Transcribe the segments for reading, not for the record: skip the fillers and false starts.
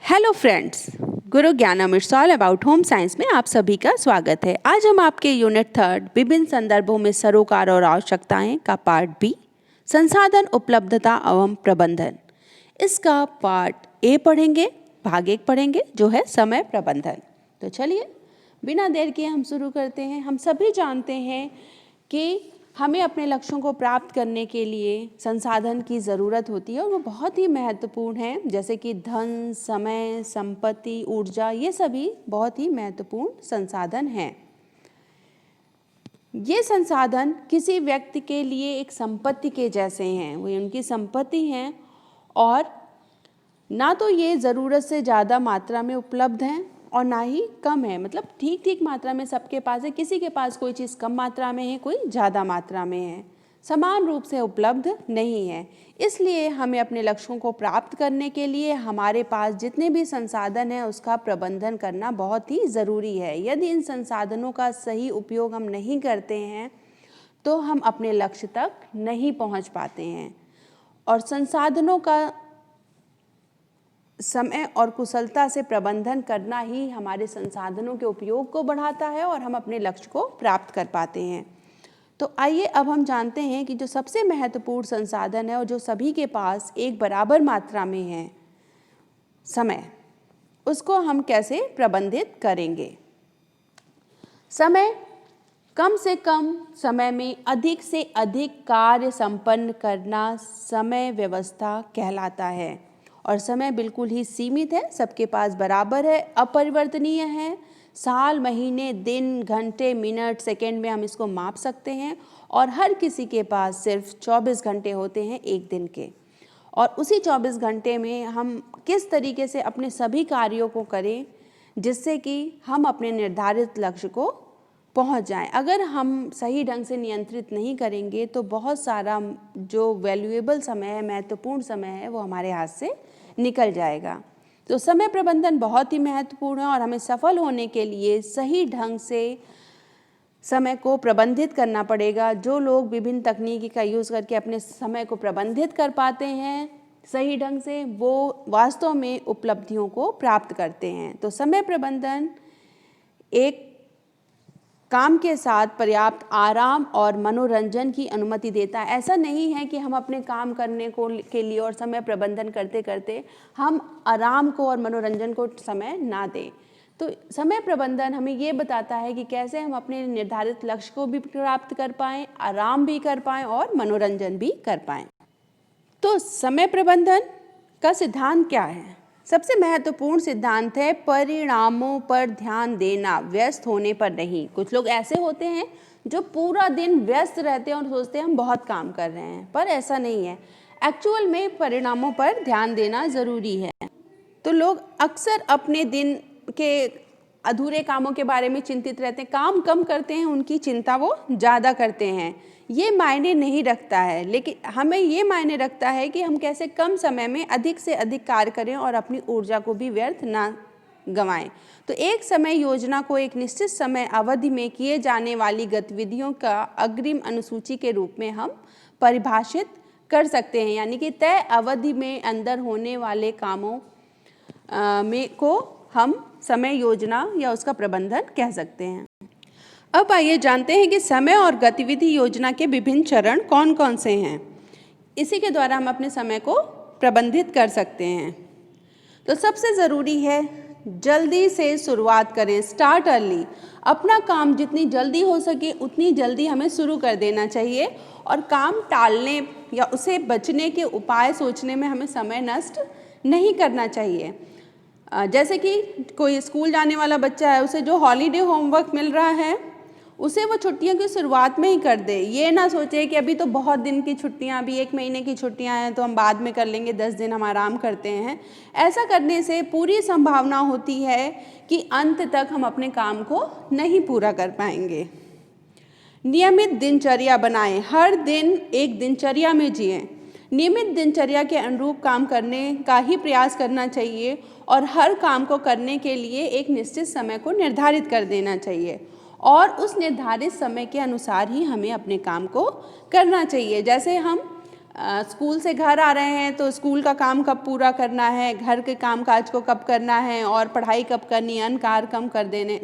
Hello friends, Guru ज्ञानामृत all about home science में आप सभी का स्वागत है। आज हम आपके यूनिट 3 विभिन्न संदर्भों में सरोकार और आवश्यकताएं का पार्ट बी, संसाधन उपलब्धता एवं प्रबंधन, इसका पार्ट ए पढ़ेंगे, भाग 1 पढ़ेंगे जो है समय प्रबंधन। तो चलिए बिना देर किए हम शुरू करते हैं। हम सभी जानते हैं कि हमें अपने लक्ष्यों को प्राप्त करने के लिए संसाधन की ज़रूरत होती है और वो बहुत ही महत्वपूर्ण है, जैसे कि धन, समय, संपत्ति, ऊर्जा, ये सभी बहुत ही महत्वपूर्ण संसाधन हैं। ये संसाधन किसी व्यक्ति के लिए एक संपत्ति के जैसे हैं, वो उनकी संपत्ति हैं और ना तो ये ज़रूरत से ज़्यादा मात्रा में उपलब्ध हैं और ना ही कम है, मतलब ठीक ठीक मात्रा में सबके पास है। किसी के पास कोई चीज़ कम मात्रा में है, कोई ज़्यादा मात्रा में है, समान रूप से उपलब्ध नहीं है। इसलिए हमें अपने लक्ष्यों को प्राप्त करने के लिए हमारे पास जितने भी संसाधन हैं उसका प्रबंधन करना बहुत ही ज़रूरी है। यदि इन संसाधनों का सही उपयोग हम नहीं करते हैं तो हम अपने लक्ष्य तक नहीं पहुंच पाते हैं। और संसाधनों का समय और कुशलता से प्रबंधन करना ही हमारे संसाधनों के उपयोग को बढ़ाता है और हम अपने लक्ष्य को प्राप्त कर पाते हैं। तो आइए अब हम जानते हैं कि जो सबसे महत्वपूर्ण संसाधन है और जो सभी के पास एक बराबर मात्रा में है, समय, उसको हम कैसे प्रबंधित करेंगे। समय, कम से कम समय में अधिक से अधिक कार्य संपन्न करना समय व्यवस्था कहलाता है। और समय बिल्कुल ही सीमित है, सबके पास बराबर है, अपरिवर्तनीय है। साल, महीने, दिन, घंटे, मिनट, सेकंड में हम इसको माप सकते हैं और हर किसी के पास सिर्फ 24 घंटे होते हैं एक दिन के। और उसी 24 घंटे में हम किस तरीके से अपने सभी कार्यों को करें जिससे कि हम अपने निर्धारित लक्ष्य को पहुंच जाएं। अगर हम सही ढंग से नियंत्रित नहीं करेंगे तो बहुत सारा जो वैल्यूएबल समय है, महत्वपूर्ण समय है, वो हमारे हाथ से निकल जाएगा। तो समय प्रबंधन बहुत ही महत्वपूर्ण है और हमें सफल होने के लिए सही ढंग से समय को प्रबंधित करना पड़ेगा। जो लोग विभिन्न तकनीकी का यूज़ करके अपने समय को प्रबंधित कर पाते हैं सही ढंग से, वो वास्तव में उपलब्धियों को प्राप्त करते हैं। तो समय प्रबंधन एक काम के साथ पर्याप्त आराम और मनोरंजन की अनुमति देता है। ऐसा नहीं है कि हम अपने काम करने के लिए और समय प्रबंधन करते करते हम आराम को और मनोरंजन को समय ना दें। तो समय प्रबंधन हमें ये बताता है कि कैसे हम अपने निर्धारित लक्ष्य को भी प्राप्त कर पाएँ, आराम भी कर पाएँ और मनोरंजन भी कर पाएँ। तो समय प्रबंधन का सिद्धांत क्या है? सबसे महत्वपूर्ण सिद्धांत है परिणामों पर ध्यान देना, व्यस्त होने पर नहीं। कुछ लोग ऐसे होते हैं जो पूरा दिन व्यस्त रहते हैं और सोचते हैं हम बहुत काम कर रहे हैं, पर ऐसा नहीं है। एक्चुअल में परिणामों पर ध्यान देना ज़रूरी है। तो लोग अक्सर अपने दिन के अधूरे कामों के बारे में चिंतित रहते हैं, काम कम करते हैं, उनकी चिंता वो ज़्यादा करते हैं। ये मायने नहीं रखता है, लेकिन हमें ये मायने रखता है कि हम कैसे कम समय में अधिक से अधिक कार्य करें और अपनी ऊर्जा को भी व्यर्थ ना गंवाएं। तो एक समय योजना को एक निश्चित समय अवधि में किए जाने वाली गतिविधियों का अग्रिम अनुसूची के रूप में हम परिभाषित कर सकते हैं, यानी कि तय अवधि में अंदर होने वाले कामों में को हम समय योजना या उसका प्रबंधन कह सकते हैं। अब आइए जानते हैं कि समय और गतिविधि योजना के विभिन्न चरण कौन कौन से हैं। इसी के द्वारा हम अपने समय को प्रबंधित कर सकते हैं। तो सबसे ज़रूरी है जल्दी से शुरुआत करें, स्टार्ट अर्ली। अपना काम जितनी जल्दी हो सके उतनी जल्दी हमें शुरू कर देना चाहिए और काम टालने या उसे बचने के उपाय सोचने में हमें समय नष्ट नहीं करना चाहिए। जैसे कि कोई स्कूल जाने वाला बच्चा है, उसे जो हॉलीडे होमवर्क मिल रहा है उसे वो छुट्टियों की शुरुआत में ही कर दे। ये ना सोचे कि अभी तो बहुत दिन की छुट्टियां, अभी 1 महीने की छुट्टियां हैं तो हम बाद में कर लेंगे, 10 दिन हम आराम करते हैं। ऐसा करने से पूरी संभावना होती है कि अंत तक हम अपने काम को नहीं पूरा कर पाएंगे। नियमित दिनचर्या बनाएं, हर दिन एक दिनचर्या में जिएं। नियमित दिनचर्या के अनुरूप काम करने का ही प्रयास करना चाहिए और हर काम को करने के लिए एक निश्चित समय को निर्धारित कर देना चाहिए और उस निर्धारित समय के अनुसार ही हमें अपने काम को करना चाहिए। जैसे हम स्कूल से घर आ रहे हैं तो स्कूल का काम कब पूरा करना है, घर के काम काज को कब करना है और पढ़ाई कब करनी है, अन्य कार्य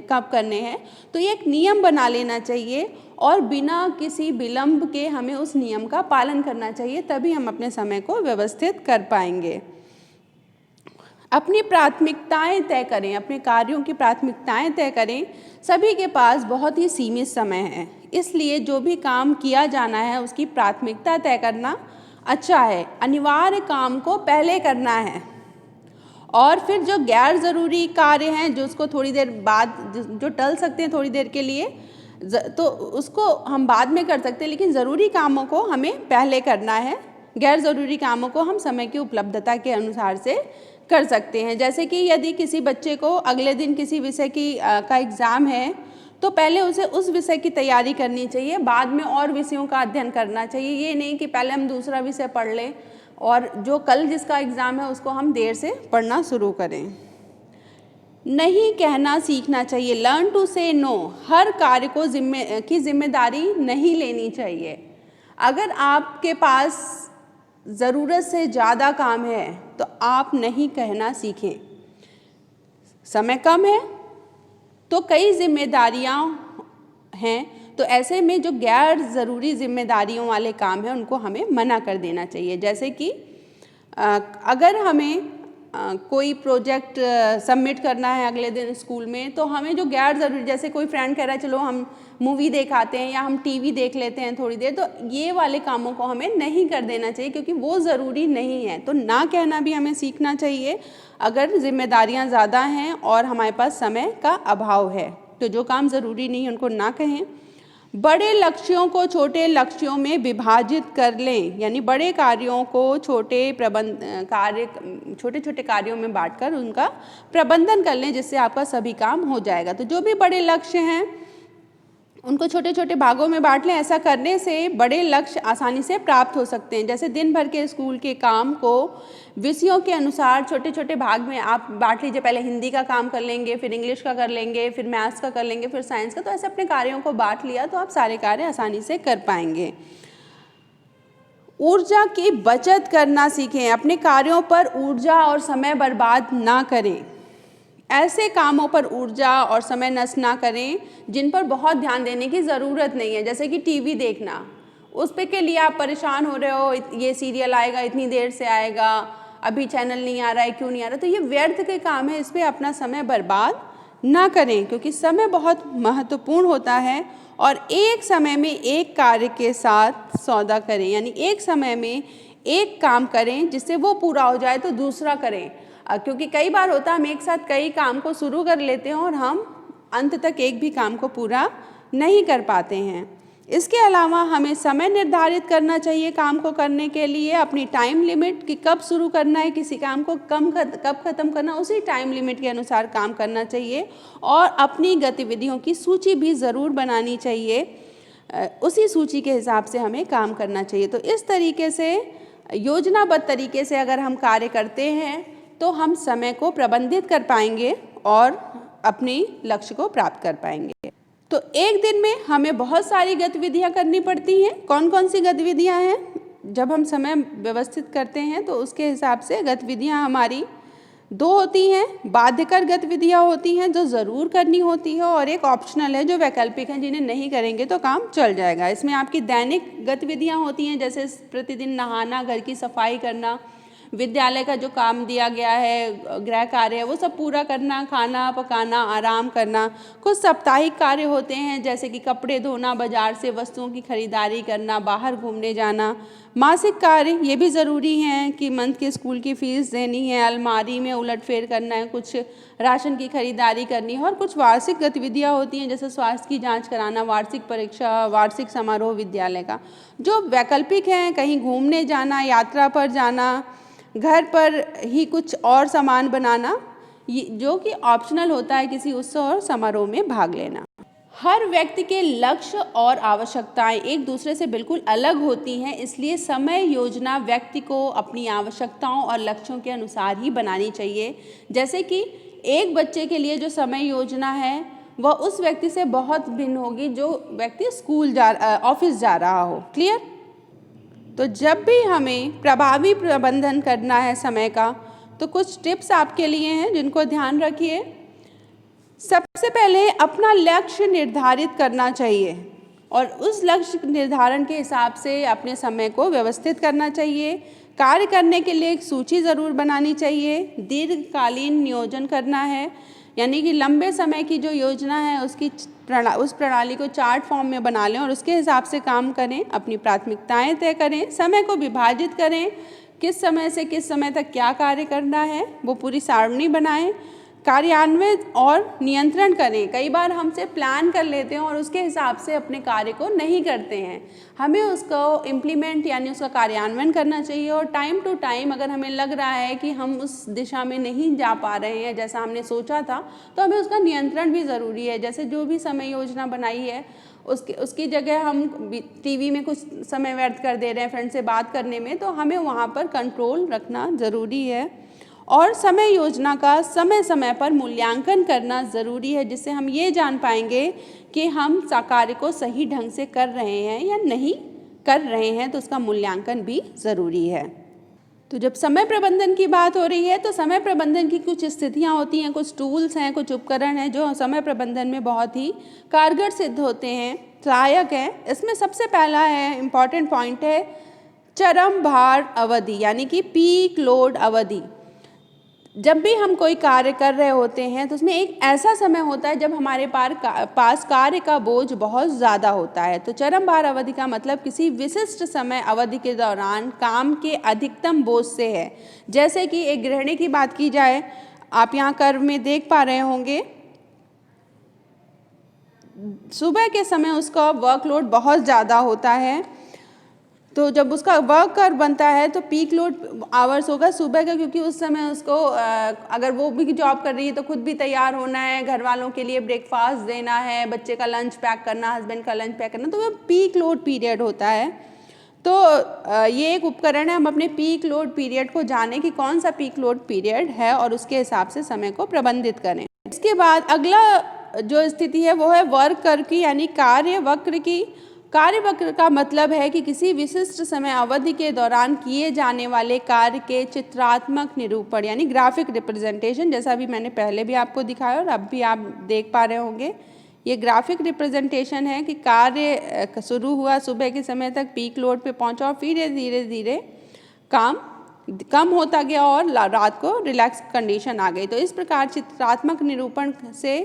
कब करने हैं। तो ये एक नियम बना लेना चाहिए और बिना किसी विलंब के हमें उस नियम का पालन करना चाहिए, तभी हम अपने समय को व्यवस्थित कर पाएंगे। अपनी प्राथमिकताएं तय करें, अपने कार्यों की प्राथमिकताएं तय करें। सभी के पास बहुत ही सीमित समय है, इसलिए जो भी काम किया जाना है उसकी प्राथमिकता तय करना अच्छा है। अनिवार्य काम को पहले करना है और फिर जो गैर ज़रूरी कार्य हैं, जो उसको थोड़ी देर बाद, जो टल सकते हैं थोड़ी देर के लिए, तो उसको हम बाद में कर सकते हैं, लेकिन ज़रूरी कामों को हमें पहले करना है। गैर ज़रूरी कामों को हम समय की उपलब्धता के अनुसार से कर सकते हैं। जैसे कि यदि किसी बच्चे को अगले दिन किसी विषय का एग्ज़ाम है तो पहले उसे उस विषय की तैयारी करनी चाहिए, बाद में और विषयों का अध्ययन करना चाहिए। ये नहीं कि पहले हम दूसरा विषय पढ़ लें और जो कल जिसका एग्ज़ाम है उसको हम देर से पढ़ना शुरू करें। नहीं कहना सीखना चाहिए, लर्न टू से नो। हर कार्य को जिम्मेदारी नहीं लेनी चाहिए। अगर आपके पास ज़रूरत से ज़्यादा काम है तो आप नहीं कहना सीखें। समय कम है तो कई जिम्मेदारियां हैं, तो ऐसे में जो गैर ज़रूरी जिम्मेदारियों वाले काम हैं उनको हमें मना कर देना चाहिए। जैसे कि अगर हमें कोई प्रोजेक्ट सबमिट करना है अगले दिन स्कूल में, तो हमें जो गैर ज़रूरी, जैसे कोई फ्रेंड कह रहा है चलो हम मूवी देख आते हैं या हम टीवी देख लेते हैं थोड़ी देर, तो ये वाले कामों को हमें नहीं कर देना चाहिए क्योंकि वो ज़रूरी नहीं है। तो ना कहना भी हमें सीखना चाहिए अगर जिम्मेदारियां ज़्यादा हैं और हमारे पास समय का अभाव है। तो जो काम ज़रूरी नहीं है उनको ना कहें। बड़े लक्ष्यों को छोटे लक्ष्यों में विभाजित कर लें, यानी बड़े कार्यों को छोटे छोटे कार्यों में बांटकर उनका प्रबंधन कर लें, जिससे आपका सभी काम हो जाएगा। तो जो भी बड़े लक्ष्य हैं उनको छोटे छोटे भागों में बांट लें। ऐसा करने से बड़े लक्ष्य आसानी से प्राप्त हो सकते हैं। जैसे दिन भर के स्कूल के काम को विषयों के अनुसार छोटे छोटे भाग में आप बांट लीजिए। पहले हिंदी का काम कर लेंगे, फिर इंग्लिश का कर लेंगे, फिर मैथ्स का कर लेंगे, फिर साइंस का। तो ऐसे अपने कार्यों को बांट लिया तो आप सारे कार्य आसानी से कर पाएंगे। ऊर्जा की बचत करना सीखें। अपने कार्यों पर ऊर्जा और समय बर्बाद ना करें। ऐसे कामों पर ऊर्जा और समय नष्ट ना करें जिन पर बहुत ध्यान देने की ज़रूरत नहीं है। जैसे कि टीवी देखना, उस पे के लिए आप परेशान हो रहे हो, ये सीरियल आएगा, इतनी देर से आएगा, अभी चैनल नहीं आ रहा है, क्यों नहीं आ रहा। तो ये व्यर्थ के काम है, इस पर अपना समय बर्बाद ना करें क्योंकि समय बहुत महत्वपूर्ण होता है। और एक समय में एक कार्य के साथ सौदा करें, यानी एक समय में एक काम करें जिससे वो पूरा हो जाए तो दूसरा करें। क्योंकि कई बार होता है हम एक साथ कई काम को शुरू कर लेते हैं और हम अंत तक एक भी काम को पूरा नहीं कर पाते हैं। इसके अलावा हमें समय निर्धारित करना चाहिए काम को करने के लिए। अपनी टाइम लिमिट कि कब शुरू करना है किसी काम को, कब ख़त्म करना, उसी टाइम लिमिट के अनुसार काम करना चाहिए। और अपनी गतिविधियों की सूची भी ज़रूर बनानी चाहिए, उसी सूची के हिसाब से हमें काम करना चाहिए। तो इस तरीके से योजनाबद्ध तरीके से अगर हम कार्य करते हैं तो हम समय को प्रबंधित कर पाएंगे और अपने लक्ष्य को प्राप्त कर पाएंगे। तो एक दिन में हमें बहुत सारी गतिविधियां करनी पड़ती हैं। कौन कौन सी गतिविधियां हैं? जब हम समय व्यवस्थित करते हैं तो उसके हिसाब से गतिविधियां हमारी दो होती हैं। बाध्यकर गतिविधियां होती हैं जो ज़रूर करनी होती है, और एक ऑप्शनल है जो वैकल्पिक हैं जिन्हें नहीं करेंगे तो काम चल जाएगा। इसमें आपकी दैनिक गतिविधियां होती हैं, जैसे प्रतिदिन नहाना, घर की सफाई करना, विद्यालय का जो काम दिया गया है, गृह कार्य है, वो सब पूरा करना, खाना पकाना, आराम करना। कुछ साप्ताहिक कार्य होते हैं जैसे कि कपड़े धोना, बाजार से वस्तुओं की खरीदारी करना, बाहर घूमने जाना। मासिक कार्य ये भी ज़रूरी हैं कि मंथ के स्कूल की फ़ीस देनी है, अलमारी में उलटफेर करना है, कुछ राशन की खरीदारी करनी है। और कुछ वार्षिक गतिविधियाँ होती हैं जैसे स्वास्थ्य की जाँच कराना, वार्षिक परीक्षा, वार्षिक समारोह विद्यालय का। जो वैकल्पिक हैं, कहीं घूमने जाना, यात्रा पर जाना, घर पर ही कुछ और सामान बनाना, ये जो कि ऑप्शनल होता है, किसी उत्सव और समारोह में भाग लेना। हर व्यक्ति के लक्ष्य और आवश्यकताएं एक दूसरे से बिल्कुल अलग होती हैं, इसलिए समय योजना व्यक्ति को अपनी आवश्यकताओं और लक्ष्यों के अनुसार ही बनानी चाहिए। जैसे कि एक बच्चे के लिए जो समय योजना है वह उस व्यक्ति से बहुत भिन्न होगी जो व्यक्ति ऑफिस जा रहा हो। क्लियर? तो जब भी हमें प्रभावी प्रबंधन करना है समय का, तो कुछ टिप्स आपके लिए हैं जिनको ध्यान रखिए। सबसे पहले अपना लक्ष्य निर्धारित करना चाहिए और उस लक्ष्य निर्धारण के हिसाब से अपने समय को व्यवस्थित करना चाहिए। कार्य करने के लिए एक सूची ज़रूर बनानी चाहिए। दीर्घकालीन नियोजन करना है, यानी कि लंबे समय की जो योजना है उस प्रणाली को चार्ट फॉर्म में बना लें और उसके हिसाब से काम करें। अपनी प्राथमिकताएं तय करें, समय को विभाजित करें, किस समय से किस समय तक क्या कार्य करना है वो पूरी सारणी बनाएं। कार्यान्वित और नियंत्रण करें। कई बार हमसे प्लान कर लेते हैं और उसके हिसाब से अपने कार्य को नहीं करते हैं। हमें उसको इम्प्लीमेंट यानी उसका कार्यान्वयन करना चाहिए और टाइम टू टाइम अगर हमें लग रहा है कि हम उस दिशा में नहीं जा पा रहे हैं जैसा हमने सोचा था, तो हमें उसका नियंत्रण भी ज़रूरी है। जैसे जो भी समय योजना बनाई है उसकी जगह हम टीवी में कुछ समय व्यर्थ कर दे रहे हैं फ्रेंड से बात करने में, तो हमें वहाँ पर कंट्रोल रखना ज़रूरी है। और समय योजना का समय समय पर मूल्यांकन करना ज़रूरी है, जिससे हम ये जान पाएंगे कि हम कार्य को सही ढंग से कर रहे हैं या नहीं कर रहे हैं, तो उसका मूल्यांकन भी ज़रूरी है। तो जब समय प्रबंधन की बात हो रही है तो समय प्रबंधन की कुछ स्थितियां होती हैं, कुछ टूल्स हैं, कुछ उपकरण हैं जो समय प्रबंधन में बहुत ही कारगर सिद्ध होते हैं, सहायक हैं। इसमें सबसे पहला है, इम्पॉर्टेंट पॉइंट है चरम भार अवधि, यानी कि पीक लोड अवधि। जब भी हम कोई कार्य कर रहे होते हैं तो उसमें एक ऐसा समय होता है जब हमारे पास कार्य का बोझ बहुत ज़्यादा होता है। तो चरम भार अवधि का मतलब किसी विशिष्ट समय अवधि के दौरान काम के अधिकतम बोझ से है। जैसे कि एक गृहिणी की बात की जाए, आप यहाँ कर्व में देख पा रहे होंगे, सुबह के समय उसका वर्कलोड बहुत ज़्यादा होता है। तो जब उसका वर्क कर्व बनता है तो पीक लोड आवर्स होगा सुबह का, क्योंकि उस समय उसको अगर वो भी जॉब कर रही है तो खुद भी तैयार होना है, घर वालों के लिए ब्रेकफास्ट देना है, बच्चे का लंच पैक करना, हस्बैंड का लंच पैक करना, तो वो पीक लोड पीरियड होता है। तो ये एक उपकरण है, हम अपने पीक लोड पीरियड को जानें कि कौन सा पीक लोड पीरियड है और उसके हिसाब से समय को प्रबंधित करें। इसके बाद अगला जो स्थिति है वो है वर्क कर्व की, यानी कार्य वक्र की। कार्य वक्र का मतलब है कि किसी विशिष्ट समय अवधि के दौरान किए जाने वाले कार्य के चित्रात्मक निरूपण, यानी ग्राफिक रिप्रेजेंटेशन, जैसा भी मैंने पहले भी आपको दिखाया और अब भी आप देख पा रहे होंगे। ये ग्राफिक रिप्रेजेंटेशन है कि कार्य शुरू हुआ सुबह के समय तक, पीक लोड पे पहुंचा और फिर धीरे धीरे काम कम होता गया और रात को रिलैक्स कंडीशन आ गई। तो इस प्रकार चित्रात्मक निरूपण से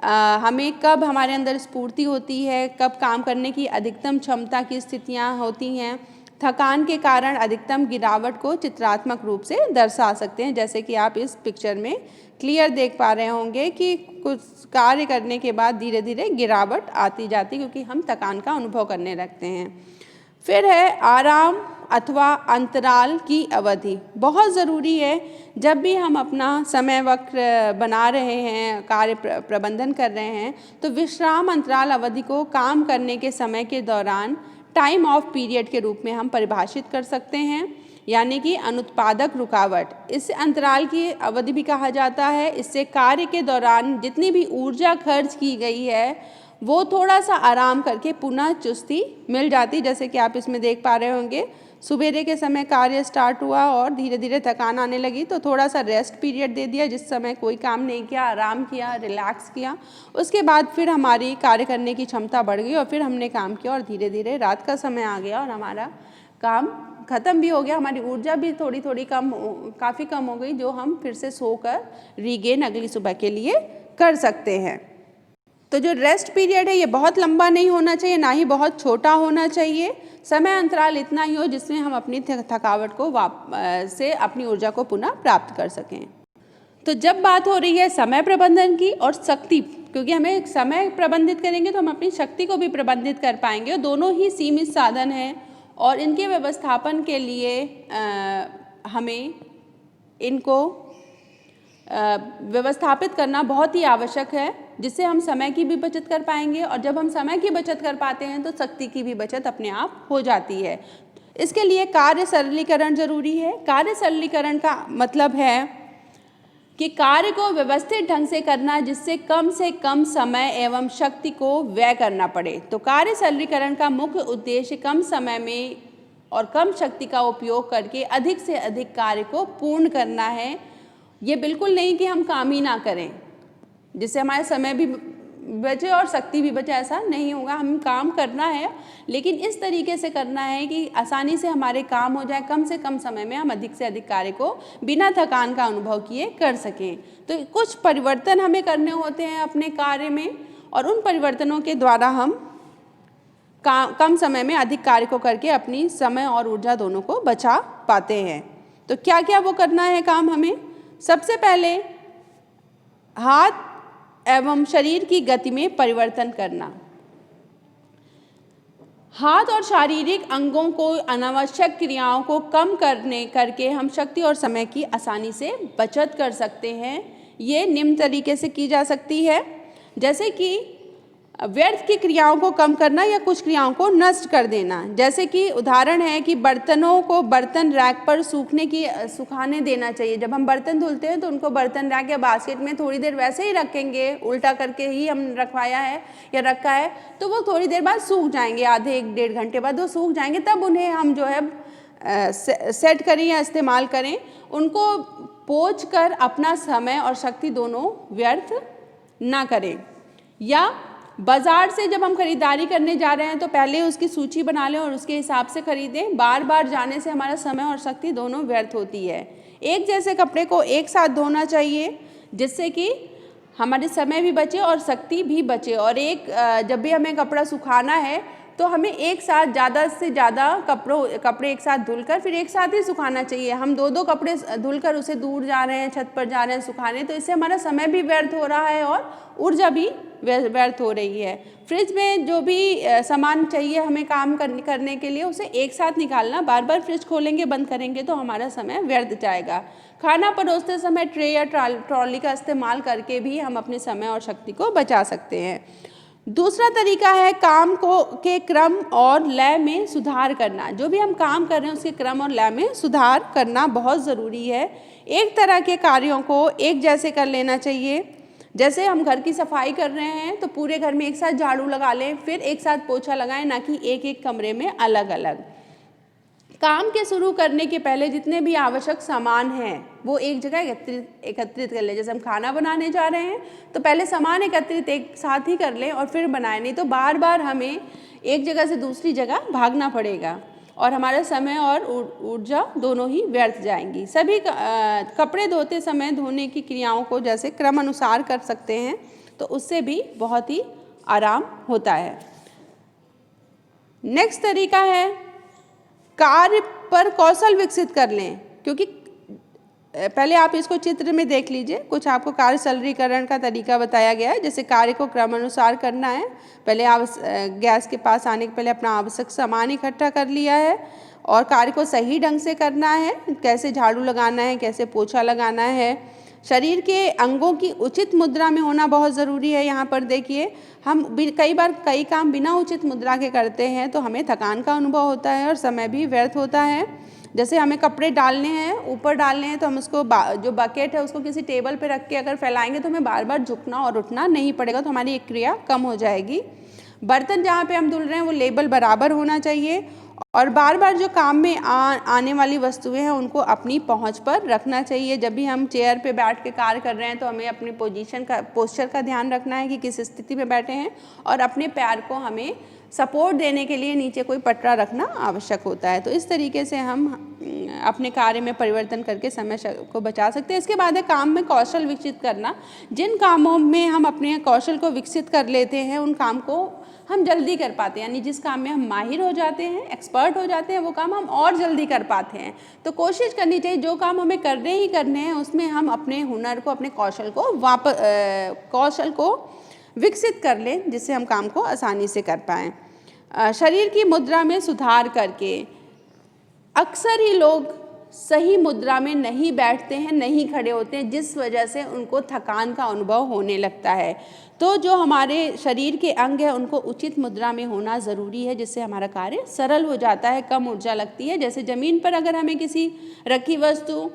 हमें कब हमारे अंदर स्फूर्ति होती है, कब काम करने की अधिकतम क्षमता की स्थितियां होती हैं, थकान के कारण अधिकतम गिरावट को चित्रात्मक रूप से दर्शा सकते हैं। जैसे कि आप इस पिक्चर में क्लियर देख पा रहे होंगे कि कुछ कार्य करने के बाद धीरे धीरे गिरावट आती जाती, क्योंकि हम थकान का अनुभव करने लगते हैं। फिर है आराम अथवा अंतराल की अवधि, बहुत ज़रूरी है। जब भी हम अपना समय वक्र बना रहे हैं, कार्य प्रबंधन कर रहे हैं, तो विश्राम अंतराल अवधि को काम करने के समय के दौरान टाइम ऑफ पीरियड के रूप में हम परिभाषित कर सकते हैं, यानी कि अनुत्पादक रुकावट। इस अंतराल की अवधि भी कहा जाता है। इससे कार्य के दौरान जितनी भी ऊर्जा खर्च की गई है वो थोड़ा सा आराम करके पुनः चुस्ती मिल जाती। जैसे कि आप इसमें देख पा रहे होंगे, सुबेरे के समय कार्य स्टार्ट हुआ और धीरे धीरे थकान आने लगी, तो थोड़ा सा रेस्ट पीरियड दे दिया, जिस समय कोई काम नहीं किया, आराम किया, रिलैक्स किया। उसके बाद फिर हमारी कार्य करने की क्षमता बढ़ गई और फिर हमने काम किया और धीरे धीरे रात का समय आ गया और हमारा काम ख़त्म भी हो गया। हमारी ऊर्जा भी थोड़ी थोड़ी काफ़ी कम हो गई, जो हम फिर से सोकर रीगेन अगली सुबह के लिए कर सकते हैं। तो जो रेस्ट पीरियड है ये बहुत लंबा नहीं होना चाहिए, ना ही बहुत छोटा होना चाहिए। समय अंतराल इतना ही हो जिसमें हम अपनी थकावट को से अपनी ऊर्जा को पुनः प्राप्त कर सकें। तो जब बात हो रही है समय प्रबंधन की और शक्ति, क्योंकि हमें समय प्रबंधित करेंगे तो हम अपनी शक्ति को भी प्रबंधित कर पाएंगे, और दोनों ही सीमित साधन हैं और इनके व्यवस्थापन के लिए हमें इनको व्यवस्थापित करना बहुत ही आवश्यक है, जिससे हम समय की भी बचत कर पाएंगे। और जब हम समय की बचत कर पाते हैं तो शक्ति की भी बचत अपने आप हो जाती है। इसके लिए कार्य सरलीकरण जरूरी है। कार्य सरलीकरण का मतलब है कि कार्य को व्यवस्थित ढंग से करना, जिससे कम समय एवं शक्ति को व्यय करना पड़े। तो कार्य सरलीकरण का मुख्य उद्देश्य कम समय में और कम शक्ति का उपयोग करके अधिक से अधिक कार्य को पूर्ण करना है। ये बिल्कुल नहीं कि हम काम ही ना करें, जिससे हमारा समय भी बचे और शक्ति भी बचे, ऐसा नहीं होगा। हम काम करना है, लेकिन इस तरीके से करना है कि आसानी से हमारे काम हो जाए, कम से कम समय में हम अधिक से अधिक कार्य को बिना थकान का अनुभव किए कर सकें। तो कुछ परिवर्तन हमें करने होते हैं अपने कार्य में, और उन परिवर्तनों के द्वारा हम कम समय में अधिक कार्य को करके अपनी समय और ऊर्जा दोनों को बचा पाते हैं। तो क्या क्या वो करना है काम हमें? सबसे पहले हाथ एवं शरीर की गति में परिवर्तन करना। हाथ और शारीरिक अंगों को अनावश्यक क्रियाओं को कम करके हम शक्ति और समय की आसानी से बचत कर सकते हैं। ये निम्न तरीके से की जा सकती है, जैसे कि व्यर्थ की क्रियाओं को कम करना या कुछ क्रियाओं को नष्ट कर देना। जैसे कि उदाहरण है कि बर्तनों को बर्तन रैक पर सुखाने देना चाहिए। जब हम बर्तन धुलते हैं तो उनको बर्तन रैक या बास्केट में थोड़ी देर वैसे ही रखेंगे, उल्टा करके ही हम रखवाया है या रखा है, तो वो थोड़ी देर बाद सूख जाएंगे, आधे 1-1.5 घंटे बाद वो सूख जाएंगे। तब उन्हें हम जो है सेट करें या इस्तेमाल करें। उनको पोंछ कर अपना समय और शक्ति दोनों व्यर्थ ना करें। या बाजार से जब हम खरीदारी करने जा रहे हैं तो पहले उसकी सूची बना लें और उसके हिसाब से खरीदें। बार बार जाने से हमारा समय और शक्ति दोनों व्यर्थ होती है। एक जैसे कपड़े को एक साथ धोना चाहिए, जिससे कि हमारे समय भी बचे और शक्ति भी बचे। और जब भी हमें कपड़ा सुखाना है तो हमें एक साथ ज़्यादा से ज़्यादा कपड़े एक साथ धुलकर फिर एक साथ ही सुखाना चाहिए। हम 2-2 कपड़े धुलकर उसे दूर जा रहे हैं, छत पर जा रहे हैं सुखाने, तो इससे हमारा समय भी व्यर्थ हो रहा है और ऊर्जा भी व्यर्थ हो रही है। फ्रिज में जो भी सामान चाहिए हमें काम करने के लिए, उसे एक साथ निकालना। बार बार फ्रिज खोलेंगे बंद करेंगे तो हमारा समय व्यर्थ जाएगा। खाना परोसते समय ट्रे या ट्रॉली का इस्तेमाल करके भी हम अपने समय और शक्ति को बचा सकते हैं। दूसरा तरीका है काम के क्रम और लय में सुधार करना। जो भी हम काम कर रहे हैं उसके क्रम और लय में सुधार करना बहुत ज़रूरी है। एक तरह के कार्यों को एक जैसे कर लेना चाहिए। जैसे हम घर की सफाई कर रहे हैं तो पूरे घर में एक साथ झाड़ू लगा लें, फिर एक साथ पोछा लगाएं, ना कि एक एक कमरे में अलग अलग। काम के शुरू करने के पहले जितने भी आवश्यक सामान हैं वो एक जगह एकत्रित कर लें। जैसे हम खाना बनाने जा रहे हैं तो पहले सामान एकत्रित एक साथ ही कर लें और फिर बनाएं, नहीं तो बार बार हमें एक जगह से दूसरी जगह भागना पड़ेगा और हमारा समय और ऊर्जा दोनों ही व्यर्थ जाएंगी। सभी कपड़े धोते समय धोने की क्रियाओं को जैसे क्रम अनुसार कर सकते हैं तो उससे भी बहुत ही आराम होता है। नेक्स्ट तरीका है कार्य पर कौशल विकसित कर लें, क्योंकि पहले आप इसको चित्र में देख लीजिए। कुछ आपको कार्य सरलीकरण का तरीका बताया गया है। जैसे कार्य को क्रमानुसार करना है, पहले गैस के पास आने के पहले अपना आवश्यक सामान इकट्ठा कर लिया है और कार्य को सही ढंग से करना है। कैसे झाड़ू लगाना है, कैसे पोछा लगाना है। शरीर के अंगों की उचित मुद्रा में होना बहुत ज़रूरी है। यहाँ पर देखिए, हम कई बार कई काम बिना उचित मुद्रा के करते हैं तो हमें थकान का अनुभव होता है और समय भी व्यर्थ होता है। जैसे हमें कपड़े डालने हैं, ऊपर डालने हैं, तो हम उसको जो बकेट है उसको किसी टेबल पे रख के अगर फैलाएंगे तो हमें बार बार झुकना और उठना नहीं पड़ेगा, तो हमारी एक क्रिया कम हो जाएगी। बर्तन जहाँ पे हम धुल रहे हैं वो लेबल बराबर होना चाहिए और बार बार जो काम में आने वाली वस्तुएं हैं उनको अपनी पहुंच पर रखना चाहिए। जब भी हम चेयर पे बैठ के कार्य कर रहे हैं तो हमें अपनी पोस्चर का ध्यान रखना है कि किस स्थिति में बैठे हैं और अपने पैर को हमें सपोर्ट देने के लिए नीचे कोई पटरा रखना आवश्यक होता है। तो इस तरीके से हम अपने कार्य में परिवर्तन करके समय को बचा सकते हैं। इसके बाद है काम में कौशल विकसित करना। जिन कामों में हम अपने कौशल को विकसित कर लेते हैं उन काम को हम जल्दी कर पाते हैं, यानी जिस काम में हम माहिर हो जाते हैं, एक्सपर्ट हो जाते हैं, वो काम हम और जल्दी कर पाते हैं। तो कोशिश करनी चाहिए जो काम हमें करने ही करने हैं उसमें हम अपने हुनर को, अपने कौशल को विकसित कर लें, जिससे हम काम को आसानी से कर पाएँ। शरीर की मुद्रा में सुधार करके अक्सर ही लोग सही मुद्रा में नहीं बैठते हैं, नहीं खड़े होते हैं, जिस वजह से उनको थकान का अनुभव होने लगता है। तो जो हमारे शरीर के अंग हैं उनको उचित मुद्रा में होना ज़रूरी है, जिससे हमारा कार्य सरल हो जाता है, कम ऊर्जा लगती है। जैसे ज़मीन पर अगर हमें किसी रखी वस्तु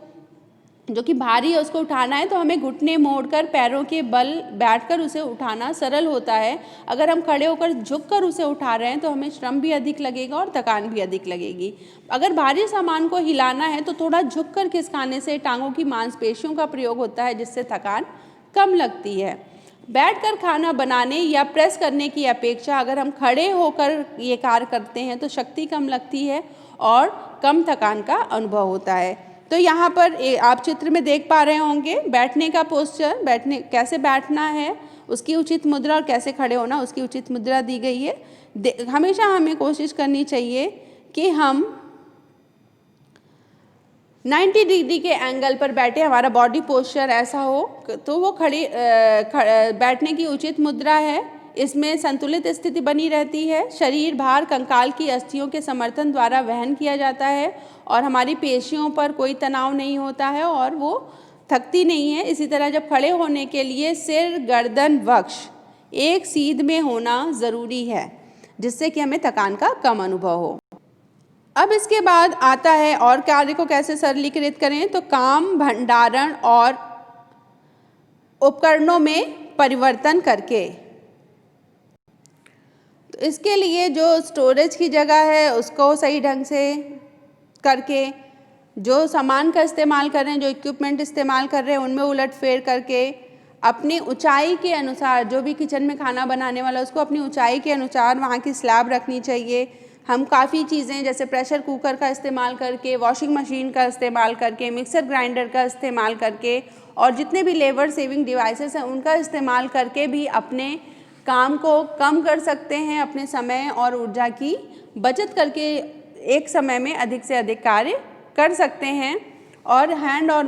जो कि भारी है उसको उठाना है तो हमें घुटने मोड़कर पैरों के बल बैठकर उसे उठाना सरल होता है। अगर हम खड़े होकर झुककर उसे उठा रहे हैं तो हमें श्रम भी अधिक लगेगा और थकान भी अधिक लगेगी। अगर भारी सामान को हिलाना है तो थोड़ा झुककर खिसकाने से टांगों की मांसपेशियों का प्रयोग होता है, जिससे थकान कम लगती है। बैठकर खाना बनाने या प्रेस करने की अपेक्षा अगर हम खड़े होकर ये कार्य करते हैं तो शक्ति कम लगती है और कम थकान का अनुभव होता है। तो यहाँ पर आप चित्र में देख पा रहे होंगे बैठने का पोस्चर, कैसे बैठना है, उसकी उचित मुद्रा, और कैसे खड़े होना उसकी उचित मुद्रा दी गई है। हमेशा हमें कोशिश करनी चाहिए कि हम 90 डिग्री के एंगल पर बैठे, हमारा बॉडी पोस्चर ऐसा हो तो वो बैठने की उचित मुद्रा है। इसमें संतुलित स्थिति बनी रहती है। शरीर भार कंकाल की अस्थियों के समर्थन द्वारा वहन किया जाता है और हमारी पेशियों पर कोई तनाव नहीं होता है और वो थकती नहीं है। इसी तरह जब खड़े होने के लिए सिर, गर्दन, वक्ष एक सीध में होना ज़रूरी है, जिससे कि हमें थकान का कम अनुभव हो। अब इसके बाद आता है और कार्य को कैसे सरलीकृत करें, तो काम, भंडारण और उपकरणों में परिवर्तन करके। तो इसके लिए जो स्टोरेज की जगह है उसको सही ढंग से करके, जो सामान का इस्तेमाल कर रहे हैं, जो इक्विपमेंट इस्तेमाल कर रहे हैं उनमें उलटफेर करके, अपनी ऊंचाई के अनुसार, जो भी किचन में खाना बनाने वाला उसको अपनी ऊंचाई के अनुसार वहाँ की स्लैब रखनी चाहिए। हम काफ़ी चीज़ें जैसे प्रेशर कुकर का इस्तेमाल करके, वॉशिंग मशीन का इस्तेमाल करके, मिक्सर ग्राइंडर का इस्तेमाल करके और जितने भी लेबर सेविंग डिवाइसेस हैं उनका इस्तेमाल करके भी अपने काम को कम कर सकते हैं, अपने समय और ऊर्जा की बचत करके एक समय में अधिक से अधिक कार्य कर सकते हैं और हैंड और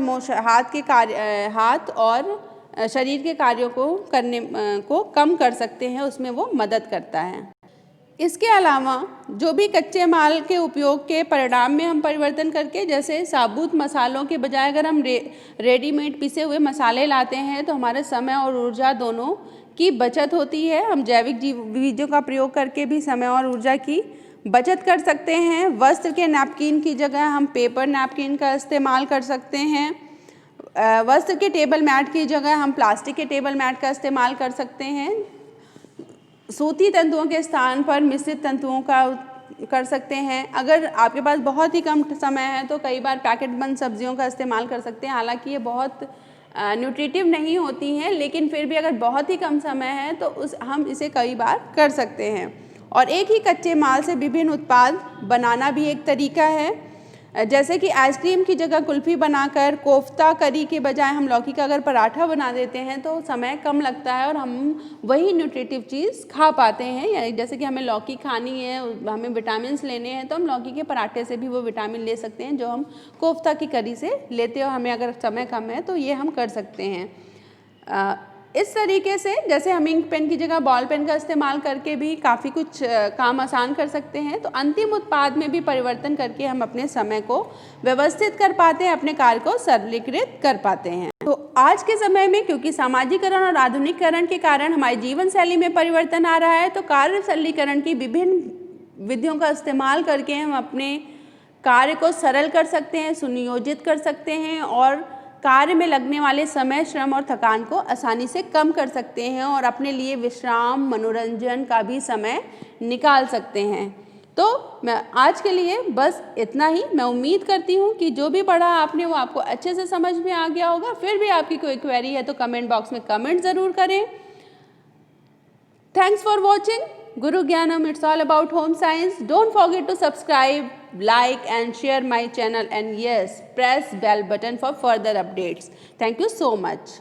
हाथ और शरीर के कार्यों को करने को कम कर सकते हैं, उसमें वो मदद करता है। इसके अलावा जो भी कच्चे माल के उपयोग के परिणाम में हम परिवर्तन करके, जैसे साबुत मसालों के बजाय अगर हम रेडीमेड पिसे हुए मसाले लाते हैं तो हमारे समय और ऊर्जा दोनों की बचत होती है। हम जैविक विधियों का प्रयोग करके भी समय और ऊर्जा की बचत कर सकते हैं। वस्त्र के नैपकिन की जगह हम पेपर नैपकिन का इस्तेमाल कर सकते हैं। वस्त्र के टेबल मैट की जगह हम प्लास्टिक के टेबल मैट का इस्तेमाल कर सकते हैं। सूती तंतुओं के स्थान पर मिश्रित तंतुओं का कर सकते हैं। अगर आपके पास बहुत ही कम समय है तो कई बार पैकेट बंद सब्जियों का इस्तेमाल कर सकते हैं। हालांकि ये बहुत न्यूट्रिटिव नहीं होती हैं, लेकिन फिर भी अगर बहुत ही कम समय है तो हम इसे कई बार कर सकते हैं। और एक ही कच्चे माल से विभिन्न उत्पाद बनाना भी एक तरीका है। जैसे कि आइसक्रीम की जगह कुल्फ़ी बनाकर, कोफ्ता करी के बजाय हम लौकी का अगर पराठा बना देते हैं तो समय कम लगता है और हम वही न्यूट्रिटिव चीज़ खा पाते हैं। या जैसे कि हमें लौकी खानी है, हमें विटामिन्स लेने हैं, तो हम लौकी के पराठे से भी वो विटामिन ले सकते हैं जो हम कोफ्ता की करी से लेते हैं। और हमें अगर समय कम है तो ये हम कर सकते हैं। इस तरीके से जैसे हम इंक पेन की जगह बॉल पेन का इस्तेमाल करके भी काफ़ी कुछ काम आसान कर सकते हैं। तो अंतिम उत्पाद में भी परिवर्तन करके हम अपने समय को व्यवस्थित कर पाते हैं, अपने कार्य को सरलीकृत कर पाते हैं। तो आज के समय में क्योंकि सामाजिकरण और आधुनिकीकरण के कारण हमारी जीवन शैली में परिवर्तन आ रहा है, तो कार्य सरलीकरण की विभिन्न विधियों का इस्तेमाल करके हम अपने कार्य को सरल कर सकते हैं, सुनियोजित कर सकते हैं और कार्य में लगने वाले समय, श्रम और थकान को आसानी से कम कर सकते हैं और अपने लिए विश्राम, मनोरंजन का भी समय निकाल सकते हैं। तो मैं आज के लिए बस इतना ही। मैं उम्मीद करती हूँ कि जो भी पढ़ा आपने वो आपको अच्छे से समझ में आ गया होगा। फिर भी आपकी कोई क्वेरी है तो कमेंट बॉक्स में कमेंट ज़रूर करें। Thanks for watching Guru Gyanam. It's all about home science. Don't forget to subscribe, like and share my channel, and yes, press bell button for further updates. Thank you so much.